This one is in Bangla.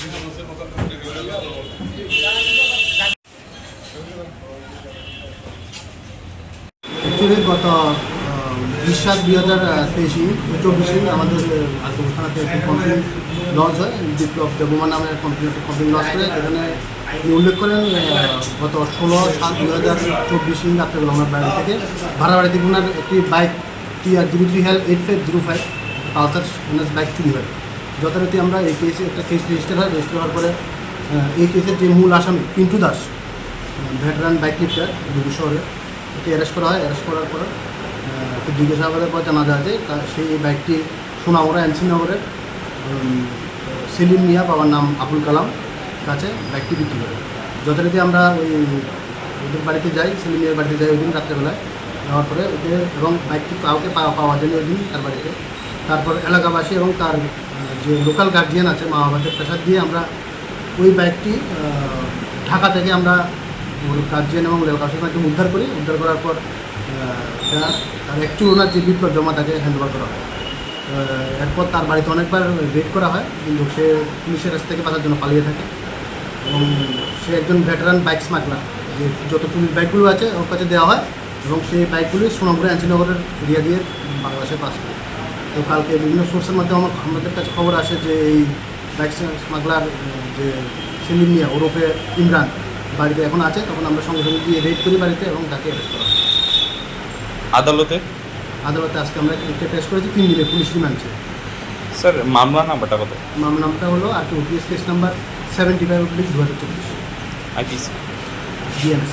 অ্যাকচুয়ালি গত 20/7/2023 আমাদের থানাতে একটি কমপ্লেন লঞ্চ হয়। বিপ্লব দেবমান নামে কমপ্লেন লঞ্চ করে, এখানে উল্লেখ করেন গত 16/7/2024 রাত্রেবেলা আমার বাড়ি থেকে ভাড়া বাড়ি থেকে ওনার একটি bike TR03L8505 Pulsar NS bike চুরি হয়। যথারীতি আমরা এই কেসে একটা কেস রেজিস্টার হয়। রেজিস্টার হওয়ার পরে এই কেসের যে মূল আসামি পিন্টু দাস, ভেটারান বাইক লিফটার দুর্গ শহরে, একে অ্যারেস্ট করা হয়। অ্যারেস্ট করার পর জিজ্ঞাসাবাদের পর জানা যায় যে সেই বাইকটি সোনামুড়া এনসি নগরের সেলিম মিয়া, বাবার নাম আবুল কালাম, কাছে বাইকটি বিক্রি করে। যথারীতি আমরা ওদের বাড়িতে যাই, সেলিম মিয়ার বাড়িতে যাই ওই দিন রাত্রেবেলায়। যাওয়ার পরে ওদের এবং বাইকটি কাউকে পাওয়া যায়নি ওই দিন তার বাড়িতে। তারপর এলাকাবাসী এবং তার যে লোকাল গার্জিয়ান আছে, মা বাবাদের প্রেসার দিয়ে আমরা ওই বাইকটি ঢাকা থেকে আমরা গার্জিয়ান এবং এলাকাবাসীর মাধ্যমে উদ্ধার করি। উদ্ধার করার পর তার একটু ওনার যে বিপ্লব জমা তাকে হ্যান্ডওভার করা হয়। এরপর তার বাড়িতে অনেকবার রেড করা হয়, কিন্তু সে পুলিশের কাছ থেকে বাঁচার জন্য পালিয়ে থাকে। এবং সে একজন ভেটারান বাইক স্মাগলার, যে যত পুলিশ বাইকগুলো আছে ওর কাছে দেওয়া হয় এবং সেই বাইকগুলি সোনামুড়া এনসিনগরের এরিয়া দিয়ে বাংলাদেশে পাস করে। তো কালকে বিভিন্ন সোর্সের মাধ্যমে আমাদের কাছে খবর আসে যে এই বাইক স্মাগলার যে সেলিম মিয়া ওরফে ইমরান বাড়িতে এখন আছে। তখন আমরা সঙ্গে সঙ্গে গিয়ে রেড করি বাড়িতে এবং তাকে অ্যারেস্ট করা হয়। আদালতে আজকে আমরা একে পেশ করেছি 3 দিনের পুলিশ রিমান্ডে। স্যার মামলা নাম্বারটা কত? মামলা নামটা হলো আর কি OPS case number 75/2024 IPC DNS.